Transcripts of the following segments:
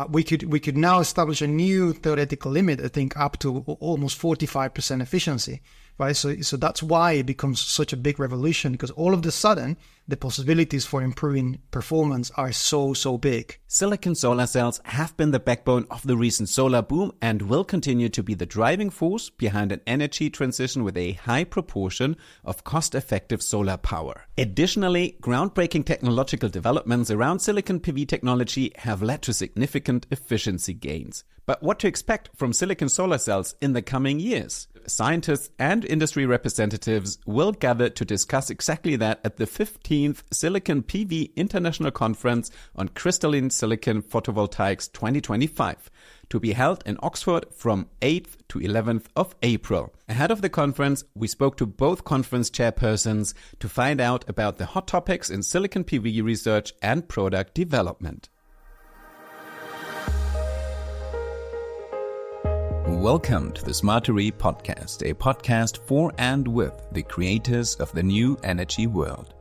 we could now establish a new theoretical limit, I think, up to almost 45% efficiency, right? So that's why it becomes such a big revolution, because all of a sudden, the possibilities for improving performance are so big. Silicon solar cells have been the backbone of the recent solar boom and will continue to be the driving force behind an energy transition with a high proportion of cost-effective solar power. Additionally, groundbreaking technological developments around silicon PV technology have led to significant efficiency gains. But what to expect from silicon solar cells in the coming years? Scientists and industry representatives will gather to discuss exactly that at the 15th SiliconPV International Conference on Crystalline Silicon Photovoltaics 2025, to be held in Oxford from 8th to 11th of April. Ahead of the conference, we spoke to both conference chairpersons to find out about the hot topics in silicon PV research and product development. Welcome to the Smartery podcast, a podcast for and with the creators of the new energy world.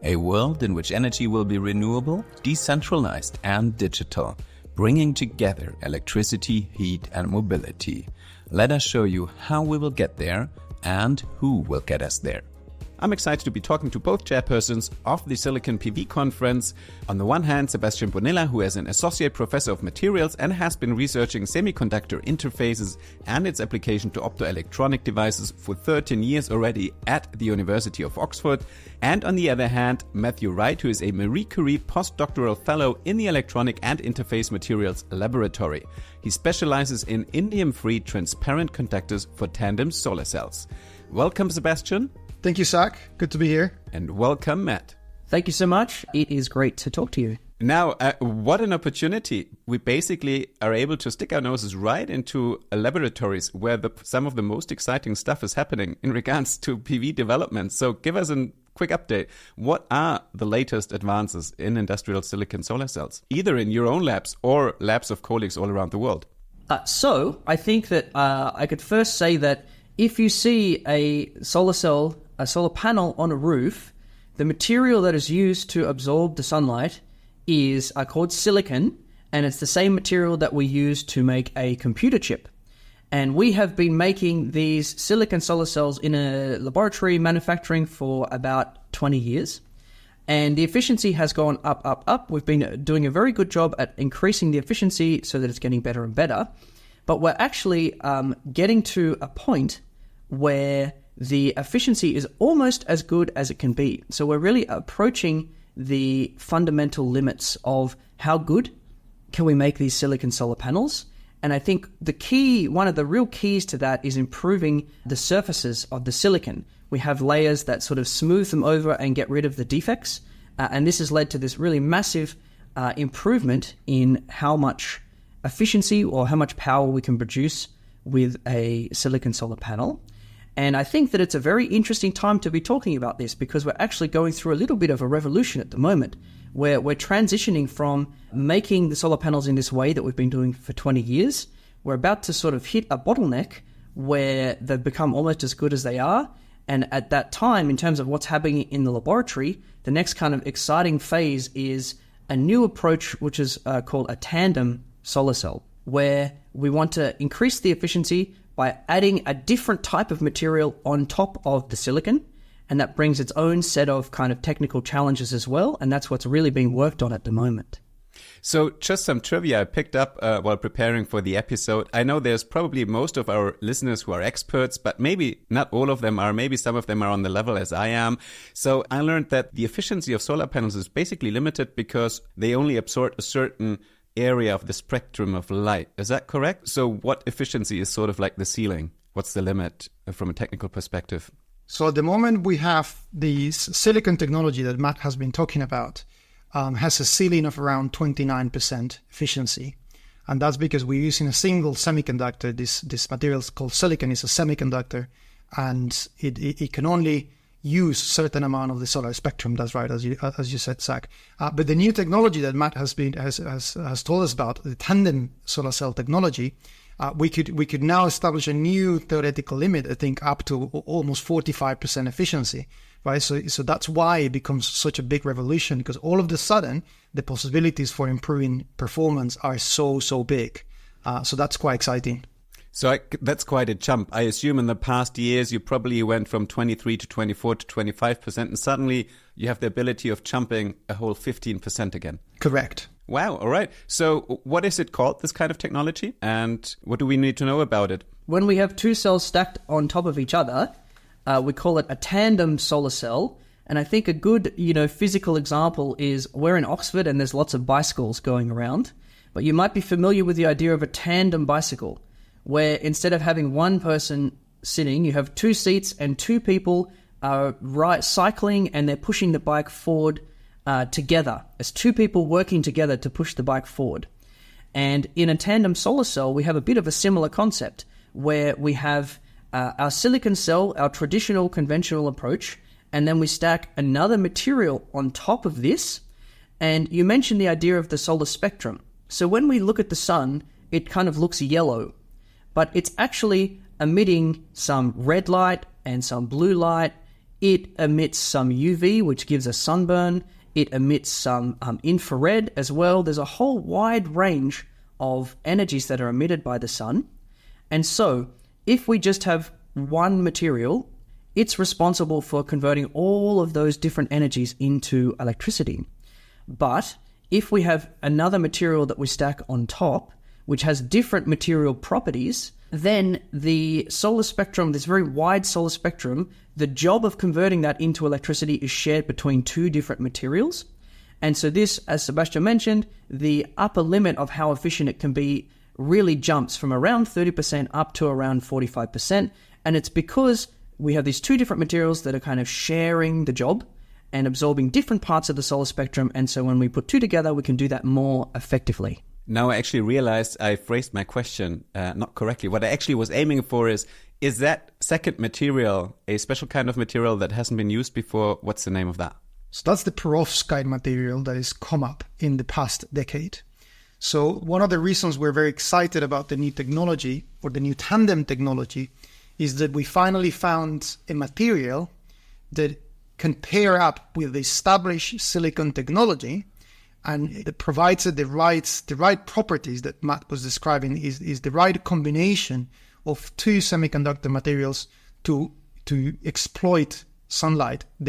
A world in which energy will be renewable, decentralized and digital, bringing together electricity, heat and mobility. Let us show you how we will get there and who will get us there. I'm excited to be talking to both chairpersons of the SiliconPV conference. On the one hand, Sebastian Bonilla, who is an associate professor of materials and has been researching semiconductor interfaces and its application to optoelectronic devices for 13 years already at the University of Oxford. And on the other hand, Matthew Wright, who is a Marie Curie postdoctoral fellow in the Electronic and Interface Materials Laboratory. He specializes in indium-free transparent conductors for tandem solar cells. Welcome, Sebastian. Thank you, Zach. Good to be here. And welcome, Matt. Thank you so much. It is great to talk to you. Now, what an opportunity. We basically are able to stick our noses right into laboratories where some of the most exciting stuff is happening in regards to PV development. So give us a quick update. What are the latest advances in industrial silicon solar cells, either in your own labs or labs of colleagues all around the world? So I think that I could first say that if you see a solar panel on a roof, the material that is used to absorb the sunlight is called silicon, and it's the same material that we use to make a computer chip. And we have been making these silicon solar cells in a laboratory manufacturing for about 20 years. And the efficiency has gone up. We've been doing a very good job at increasing the efficiency so that it's getting better and better. But we're actually getting to a point where the efficiency is almost as good as it can be. So we're really approaching the fundamental limits of how good can we make these silicon solar panels. And I think one of the real keys to that is improving the surfaces of the silicon. We have layers that sort of smooth them over and get rid of the defects. And this has led to this really massive improvement in how much efficiency or how much power we can produce with a silicon solar panel. And I think that it's a very interesting time to be talking about this, because we're actually going through a little bit of a revolution at the moment, where we're transitioning from making the solar panels in this way that we've been doing for 20 years. We're about to sort of hit a bottleneck where they've become almost as good as they are. And at that time, in terms of what's happening in the laboratory, the next kind of exciting phase is a new approach, which is called a tandem solar cell, where we want to increase the efficiency by adding a different type of material on top of the silicon. And that brings its own set of kind of technical challenges as well. And that's what's really being worked on at the moment. So just some trivia I picked up while preparing for the episode. I know there's probably most of our listeners who are experts, but maybe not all of them are. Maybe some of them are on the level as I am. So I learned that the efficiency of solar panels is basically limited because they only absorb a certain area of the spectrum of light. Is that correct? So what efficiency is sort of like the ceiling? What's the limit from a technical perspective? So at the moment we have the silicon technology that Matt has been talking about has a ceiling of around 29% efficiency. And that's because we're using a single semiconductor. This material is called silicon. It's a semiconductor, and it can only use certain amount of the solar spectrum. That's right, as you said, Zach. But the new technology that Matt has told us about, the tandem solar cell technology, we could now establish a new theoretical limit, I think, up to almost 45% efficiency, right? So that's why it becomes such a big revolution, because all of a sudden the possibilities for improving performance are so big. So that's quite exciting. So that's quite a jump. I assume in the past years, you probably went from 23 to 24 to 25%, and suddenly you have the ability of jumping a whole 15% again. Correct. Wow. All right. So what is it called, this kind of technology? And what do we need to know about it? When we have two cells stacked on top of each other, we call it a tandem solar cell. And I think a good, physical example is we're in Oxford and there's lots of bicycles going around. But you might be familiar with the idea of a tandem bicycle, where instead of having one person sitting, you have two seats and two people are cycling and they're pushing the bike forward together. It's two people working together to push the bike forward. And in a tandem solar cell, we have a bit of a similar concept where we have our silicon cell, our traditional conventional approach, and then we stack another material on top of this. And you mentioned the idea of the solar spectrum. So when we look at the sun, it kind of looks yellow, but it's actually emitting some red light and some blue light. It emits some UV, which gives a sunburn. It emits some infrared as well. There's a whole wide range of energies that are emitted by the sun. And so if we just have one material, it's responsible for converting all of those different energies into electricity. But if we have another material that we stack on top, which has different material properties, then the solar spectrum, this very wide solar spectrum, the job of converting that into electricity is shared between two different materials. And so this, as Sebastian mentioned, the upper limit of how efficient it can be really jumps from around 30% up to around 45%. And it's because we have these two different materials that are kind of sharing the job and absorbing different parts of the solar spectrum. And so when we put two together, we can do that more effectively. Now I actually realized I phrased my question not correctly. What I actually was aiming for is that second material a special kind of material that hasn't been used before? What's the name of that? So that's the perovskite material that has come up in the past decade. So one of the reasons we're very excited about the new technology, or the new tandem technology, is that we finally found a material that can pair up with the established silicon technology, and it provides the right properties that Matt was describing, is the right combination of two semiconductor materials to exploit sunlight in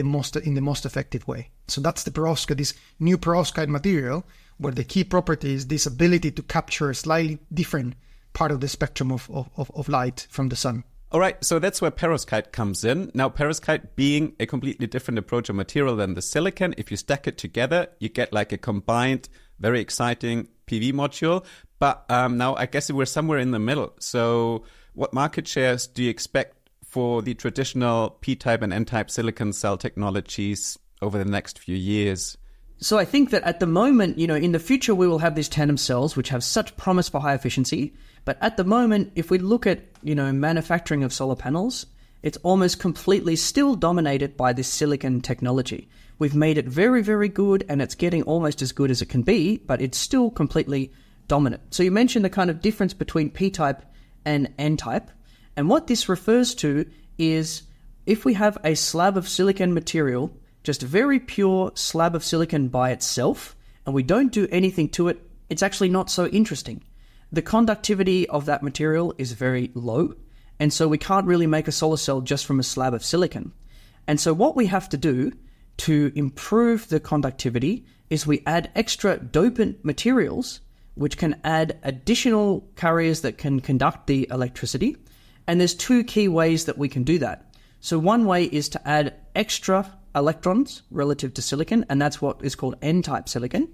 the most effective way. So that's the perovskite, this new perovskite material, where the key property is this ability to capture a slightly different part of the spectrum of light from the sun. All right, so that's where perovskite comes in. Now, perovskite being a completely different approach or material than the silicon, if you stack it together, you get like a combined, very exciting PV module. But now I guess we're somewhere in the middle. So what market shares do you expect for the traditional P-type and N-type silicon cell technologies over the next few years? So I think that at the moment, in the future, we will have these tandem cells, which have such promise for high efficiency. But at the moment, if we look at, manufacturing of solar panels, it's almost completely still dominated by this silicon technology. We've made it very, very good, and it's getting almost as good as it can be, but it's still completely dominant. So you mentioned the kind of difference between P-type and N-type. And what this refers to is if we have a slab of silicon material, just a very pure slab of silicon by itself, and we don't do anything to it, it's actually not so interesting. The conductivity of that material is very low, and so we can't really make a solar cell just from a slab of silicon. And so what we have to do to improve the conductivity is we add extra dopant materials, which can add additional carriers that can conduct the electricity. And there's two key ways that we can do that. So one way is to add extra electrons relative to silicon, and that's what is called N-type silicon.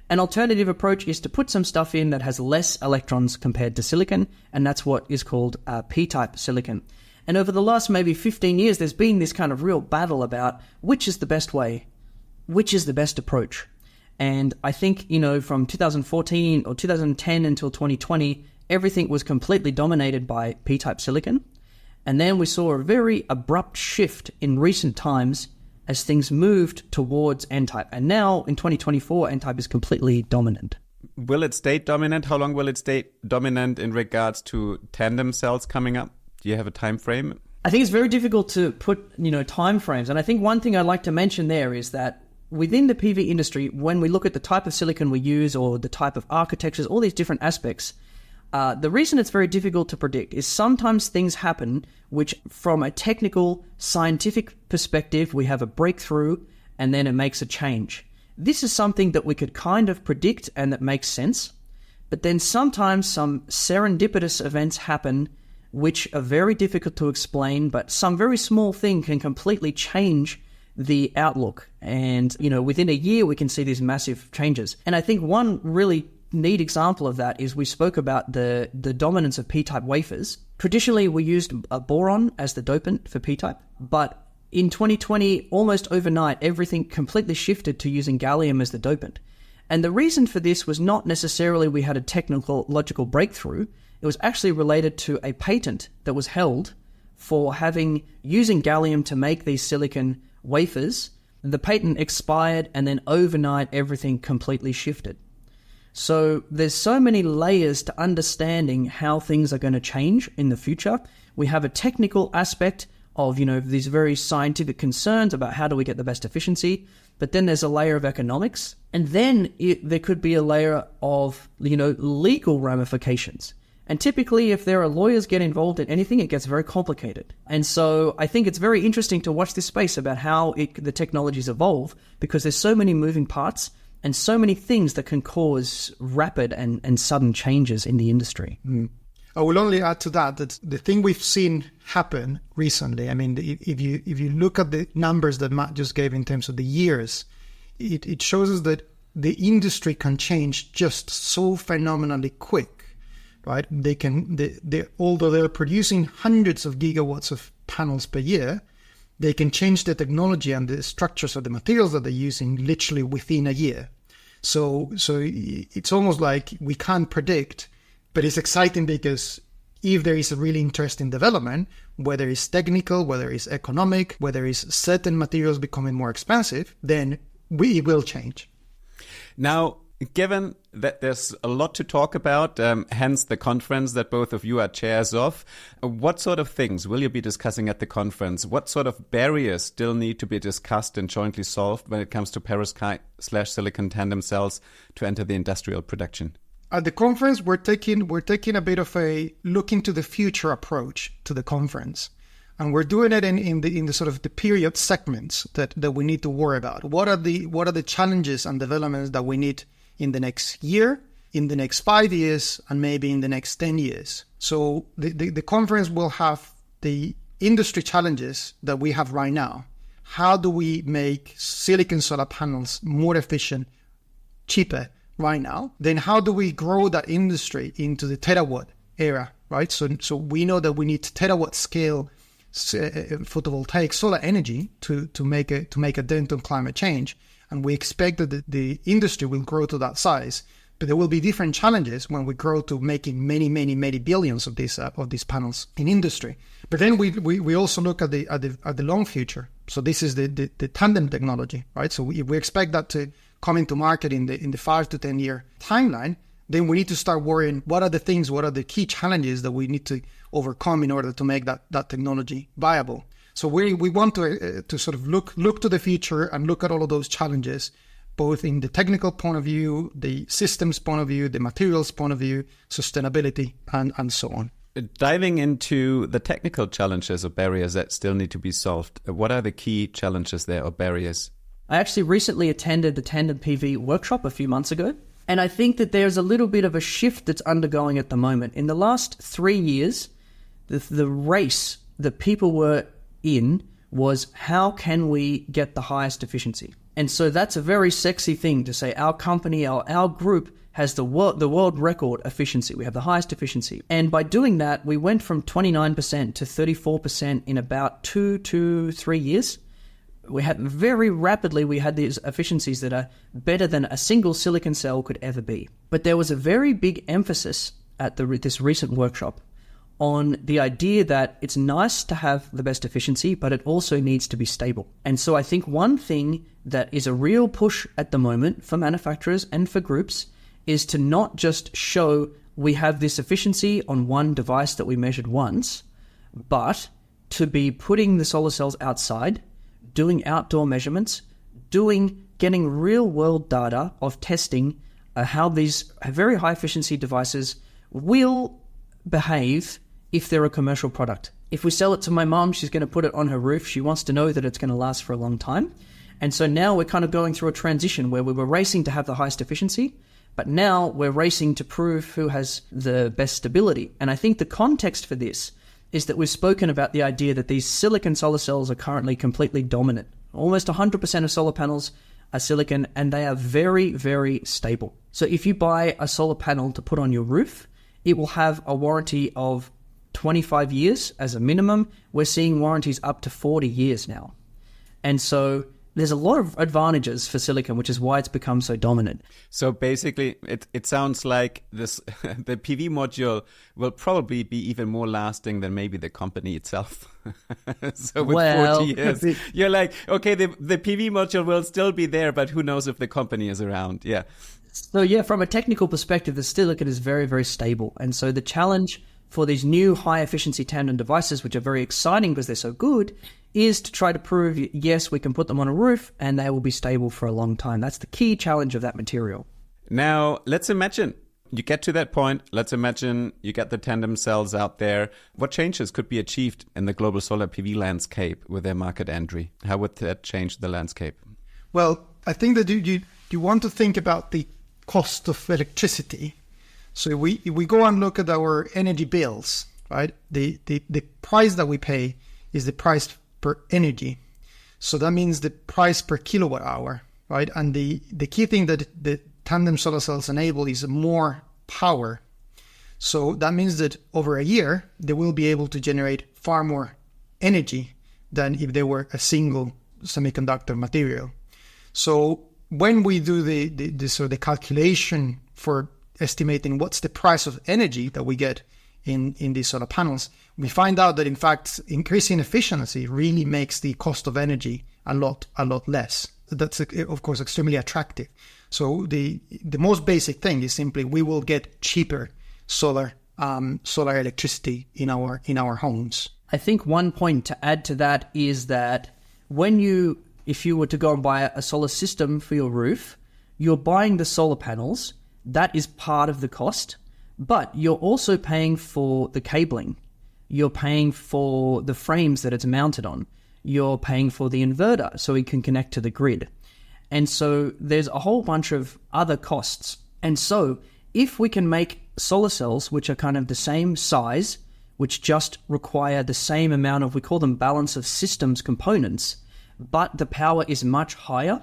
An alternative approach is to put some stuff in that has less electrons compared to silicon, and that's what is called P-type silicon. And over the last maybe 15 years, there's been this kind of real battle about which is the best way, which is the best approach. And I think, from 2014 or 2010 until 2020, everything was completely dominated by P-type silicon. And then we saw a very abrupt shift in recent times as things moved towards N-type. And now in 2024, N-type is completely dominant. Will it stay dominant? How long will it stay dominant in regards to tandem cells coming up? Do you have a time frame? I think it's very difficult to put, time frames. And I think one thing I'd like to mention there is that within the PV industry, when we look at the type of silicon we use or the type of architectures, all these different aspects, the reason it's very difficult to predict is sometimes things happen which, from a technical, scientific perspective, we have a breakthrough and then it makes a change. This is something that we could kind of predict and that makes sense. But then sometimes some serendipitous events happen which are very difficult to explain, but some very small thing can completely change the outlook. And, within a year, we can see these massive changes. And I think one really neat example of that is we spoke about the dominance of P-type wafers. Traditionally, we used a boron as the dopant for P-type, but in 2020, almost overnight, everything completely shifted to using gallium as the dopant. And the reason for this was not necessarily we had a technological breakthrough. It was actually related to a patent that was held for using gallium to make these silicon wafers. The patent expired, and then overnight everything completely shifted. So there's so many layers to understanding how things are going to change in the future. We have a technical aspect of, these very scientific concerns about how do we get the best efficiency. But then there's a layer of economics. And then there could be a layer of, legal ramifications. And typically, if there are lawyers get involved in anything, it gets very complicated. And so I think it's very interesting to watch this space about how the technologies evolve, because there's so many moving parts and so many things that can cause rapid and sudden changes in the industry. I will only add to that the thing we've seen happen recently, I mean, if you look at the numbers that Matt just gave in terms of the years, it shows us that the industry can change just so phenomenally quick. Right? Although they're producing hundreds of gigawatts of panels per year, they can change the technology and the structures of the materials that they're using literally within a year. So it's almost like we can't predict, but it's exciting because if there is a really interesting development, whether it's technical, whether it's economic, whether it's certain materials becoming more expensive, then it will change. Now, given that there's a lot to talk about, hence the conference that both of you are chairs of, what sort of things will you be discussing at the conference? What sort of barriers still need to be discussed and jointly solved when it comes to perovskite/silicon tandem cells to enter the industrial production? At the conference, we're taking a bit of a look into the future approach to the conference. And we're doing it in the sort of the period segments that we need to worry about. What are the challenges and developments that we need in the next year, in the next 5 years, and maybe in the next 10 years. So the conference will have the industry challenges that we have right now. How do we make silicon solar panels more efficient, cheaper right now? Then how do we grow that industry into the terawatt era, right? So we know that we need terawatt scale photovoltaic solar energy to make a dent on climate change. And we expect that the industry will grow to that size, but there will be different challenges when we grow to making many, many, many billions of these panels in industry. But then we also look at the long future. So this is the tandem technology, right? So we expect that to come into market in the 5 to 10 year timeline. Then we need to start worrying what are the key challenges that we need to overcome in order to make that technology viable. So we want to sort of look to the future and look at all of those challenges, both in the technical point of view, the systems point of view, the materials point of view, sustainability, and so on. Diving into the technical challenges or barriers that still need to be solved, what are the key challenges there or barriers? I actually recently attended the Tandem PV workshop a few months ago, and I think that there's a little bit of a shift that's undergoing at the moment. In the last 3 years, the race that people were in was how can we get the highest efficiency? And so that's a very sexy thing to say our company, our group has the world record efficiency. We have the highest efficiency. And by doing that, we went from 29% to 34% in about 2 to 3 years. We had these efficiencies that are better than a single silicon cell could ever be. But there was a very big emphasis at this recent workshop on the idea that it's nice to have the best efficiency, but it also needs to be stable. And so I think one thing that is a real push at the moment for manufacturers and for groups is to not just show we have this efficiency on one device that we measured once, but to be putting the solar cells outside, doing outdoor measurements, getting real world data of testing how these very high efficiency devices will behave if they're a commercial product. If we sell it to my mom, she's going to put it on her roof. She wants to know that it's going to last for a long time. And so now we're kind of going through a transition where we were racing to have the highest efficiency, but now we're racing to prove who has the best stability. And I think the context for this is that we've spoken about the idea that these silicon solar cells are currently completely dominant. Almost 100% of solar panels are silicon, and they are very, very stable. So if you buy a solar panel to put on your roof, it will have a warranty of 25 years as a minimum. We're seeing warranties up to 40 years now. And so there's a lot of advantages for silicon, which is why it's become so dominant. So basically, it sounds like this the PV module will probably be even more lasting than maybe the company itself. So with 40 years, you're like, okay, the PV module will still be there, but who knows if the company is around? Yeah. So yeah, from a technical perspective, the silicon is very, very stable. And so the challenge for these new high efficiency tandem devices, which are very exciting because they're so good, is to try to prove, yes, we can put them on a roof and they will be stable for a long time. That's the key challenge of that material. Now, let's imagine you get to that point. Let's imagine you get the tandem cells out there. What changes could be achieved in the global solar PV landscape with their market entry? How would that change the landscape? Well, I think that you want to think about the cost of electricity. So if we go and look at our energy bills, right? The price that we pay is the price per energy. So that means the price per kilowatt hour, right? And the key thing that the tandem solar cells enable is more power. So that means that over a year, they will be able to generate far more energy than if they were a single semiconductor material. So when we do the calculation for estimating what's the price of energy that we get in these solar panels, we find out that in fact increasing efficiency really makes the cost of energy a lot less. That's of course extremely attractive. So the most basic thing is simply we will get cheaper solar electricity in our homes. I think one point to add to that is that if you were to go and buy a solar system for your roof, you're buying the solar panels. That is part of the cost, but you're also paying for the cabling. You're paying for the frames that it's mounted on. You're paying for the inverter so it can connect to the grid. And so there's a whole bunch of other costs. And so if we can make solar cells, which are kind of the same size, which just require the same amount of, we call them balance of systems components, but the power is much higher,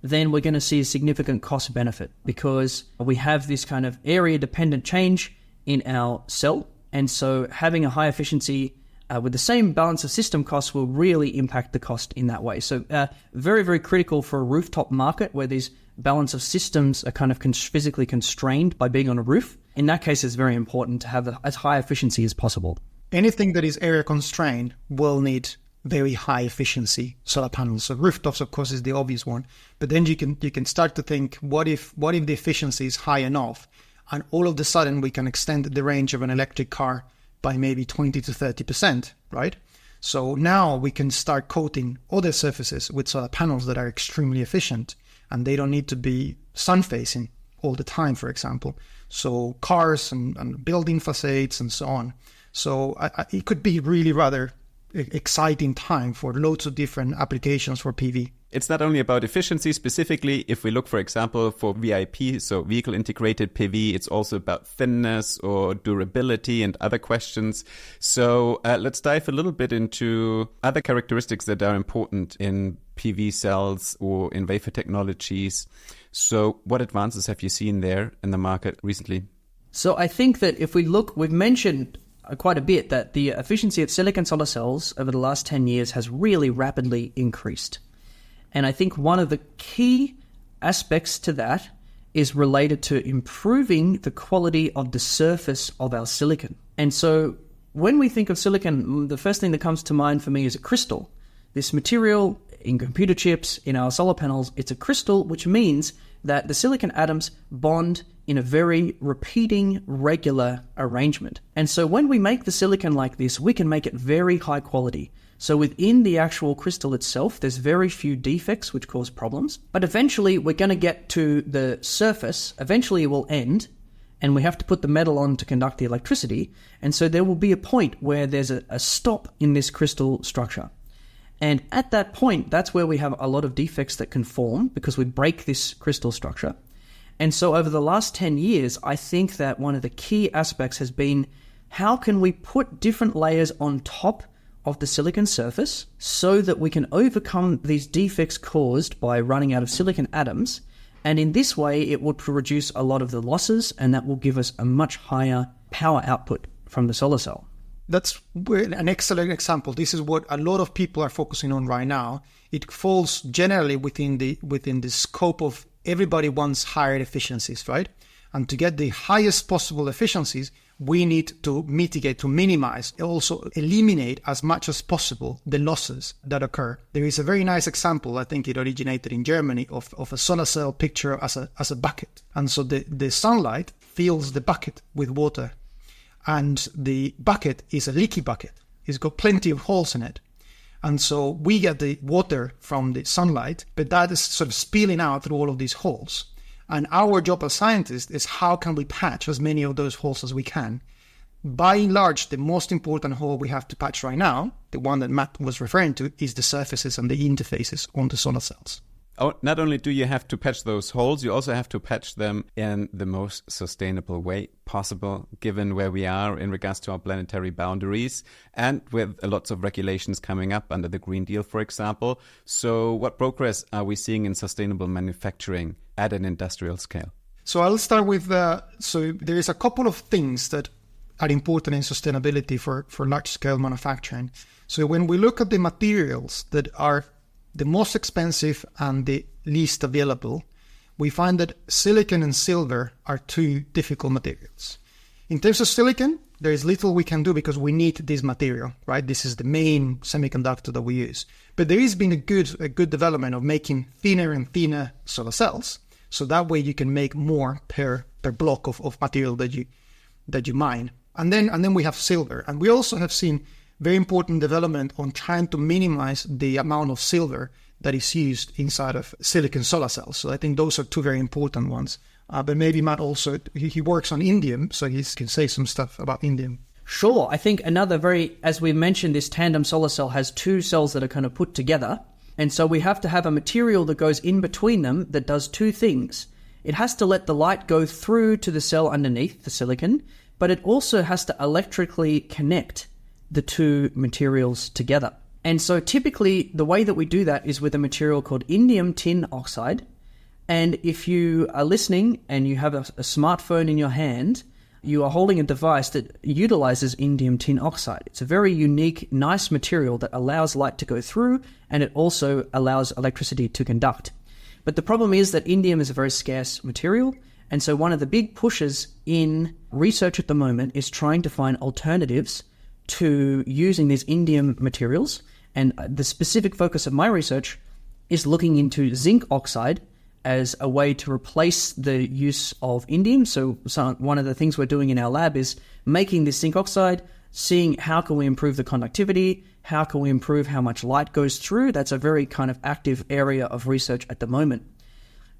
then we're going to see a significant cost benefit because we have this kind of area dependent change in our cell. And so having a high efficiency with the same balance of system costs will really impact the cost in that way. So very, very critical for a rooftop market where these balance of systems are kind of physically constrained by being on a roof. In that case, it's very important to have as high efficiency as possible. Anything that is area constrained will need very high efficiency solar panels. So rooftops, of course, is the obvious one. But then you can start to think, what if the efficiency is high enough, and all of a sudden we can extend the range of an electric car by maybe 20 to 30%, right? So now we can start coating other surfaces with solar panels that are extremely efficient, and they don't need to be sun facing all the time, for example. So cars and building facades and so on. So it could be really rather exciting time for loads of different applications for PV. It's not only about efficiency specifically. If we look, for example, for VIP, so vehicle integrated PV, it's also about thinness or durability and other questions. So let's dive a little bit into other characteristics that are important in PV cells or in wafer technologies. So what advances have you seen there in the market recently? So I think that if we look, we've mentioned quite a bit that the efficiency of silicon solar cells over the last 10 years has really rapidly increased. And I think one of the key aspects to that is related to improving the quality of the surface of our silicon. And so when we think of silicon, the first thing that comes to mind for me is a crystal. This material in computer chips, in our solar panels, it's a crystal, which means that the silicon atoms bond in a very repeating, regular arrangement. And so when we make the silicon like this, we can make it very high quality. So within the actual crystal itself, there's very few defects which cause problems. But eventually we're going to get to the surface. Eventually it will end, and we have to put the metal on to conduct the electricity. And so there will be a point where there's a stop in this crystal structure. And at that point, that's where we have a lot of defects that can form because we break this crystal structure. And so over the last 10 years, I think that one of the key aspects has been how can we put different layers on top of the silicon surface so that we can overcome these defects caused by running out of silicon atoms. And in this way, it will reduce a lot of the losses, and that will give us a much higher power output from the solar cell. That's an excellent example. This is what a lot of people are focusing on right now. It falls generally within the scope of everybody wants higher efficiencies, right? And to get the highest possible efficiencies, we need to mitigate, to minimize, also eliminate as much as possible the losses that occur. There is a very nice example, I think it originated in Germany, of a solar cell picture as a bucket. And so the sunlight fills the bucket with water. And the bucket is a leaky bucket. It's got plenty of holes in it. And so we get the water from the sunlight, but that is sort of spilling out through all of these holes. And our job as scientists is how can we patch as many of those holes as we can. By and large, the most important hole we have to patch right now, the one that Matt was referring to, is the surfaces and the interfaces on the solar cells. Oh, not only do you have to patch those holes, you also have to patch them in the most sustainable way possible, given where we are in regards to our planetary boundaries and with lots of regulations coming up under the Green Deal, for example. So what progress are we seeing in sustainable manufacturing at an industrial scale? So I'll start with, so there is a couple of things that are important in sustainability for large-scale manufacturing. So when we look at the materials that are the most expensive and the least available, we find that silicon and silver are two difficult materials. In terms of silicon, there is little we can do because we need this material, right? This is the main semiconductor that we use. But there has been a good development of making thinner and thinner solar cells. So that way you can make more per block of material that you mine. And then we have silver. And we also have seen very important development on trying to minimize the amount of silver that is used inside of silicon solar cells. So I think those are two very important ones. But maybe Matt also, he works on indium, so he can say some stuff about indium. Sure. I think as we mentioned, this tandem solar cell has two cells that are kind of put together. And so we have to have a material that goes in between them that does two things. It has to let the light go through to the cell underneath, the silicon, but it also has to electrically connect the two materials together. And so typically the way that we do that is with a material called indium tin oxide. And if you are listening and you have a smartphone in your hand, you are holding a device that utilizes indium tin oxide. It's a very unique, nice material that allows light to go through, and it also allows electricity to conduct. But the problem is that indium is a very scarce material. And so one of the big pushes in research at the moment is trying to find alternatives to using these indium materials. And the specific focus of my research is looking into zinc oxide as a way to replace the use of indium. So one of the things we're doing in our lab is making this zinc oxide, seeing how can we improve the conductivity, how can we improve how much light goes through. That's a very kind of active area of research at the moment.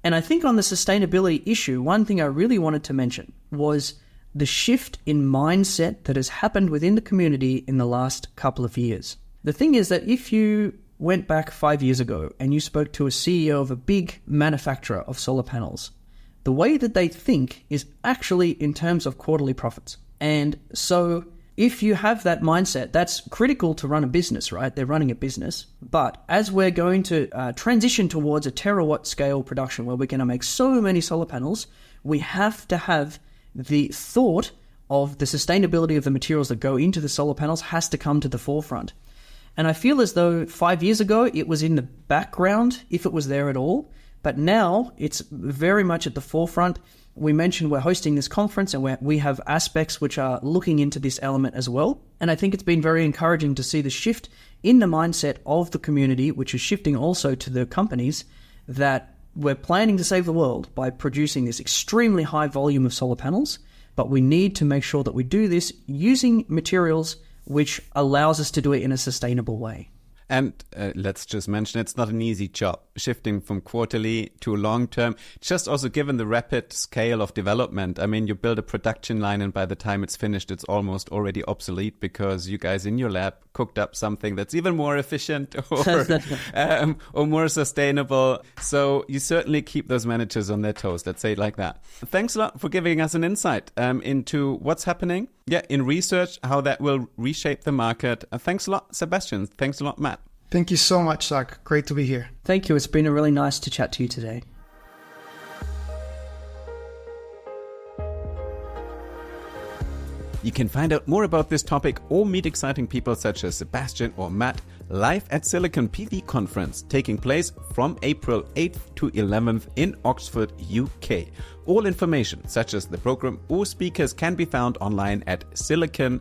And I think on the sustainability issue, one thing I really wanted to mention was the shift in mindset that has happened within the community in the last couple of years. The thing is that if you went back 5 years ago and you spoke to a CEO of a big manufacturer of solar panels, the way that they think is actually in terms of quarterly profits. And so if you have that mindset, that's critical to run a business, right? They're running a business. But as we're going to transition towards a terawatt scale production where we're going to make so many solar panels, we have to have the thought of the sustainability of the materials that go into the solar panels has to come to the forefront. And I feel as though 5 years ago, it was in the background, if it was there at all. But now it's very much at the forefront. We mentioned we're hosting this conference and we have aspects which are looking into this element as well. And I think it's been very encouraging to see the shift in the mindset of the community, which is shifting also to the companies, that we're planning to save the world by producing this extremely high volume of solar panels, but we need to make sure that we do this using materials which allows us to do it in a sustainable way. And let's just mention it's not an easy job, shifting from quarterly to long term, just also given the rapid scale of development. I mean, you build a production line and by the time it's finished, it's almost already obsolete because you guys in your lab cooked up something that's even more efficient or more sustainable. So you certainly keep those managers on their toes, let's say it like that. Thanks a lot for giving us an insight into what's happening in research, how that will reshape the market. Thanks a lot, Sebastian. Thanks a lot, Matt. Thank you so much, Zach. Great to be here. Thank you. It's been really nice to chat to you today. You can find out more about this topic or meet exciting people such as Sebastian or Matt live at SiliconPV conference taking place from April 8th to 11th in Oxford, UK. All information such as the program or speakers can be found online at siliconpv.com.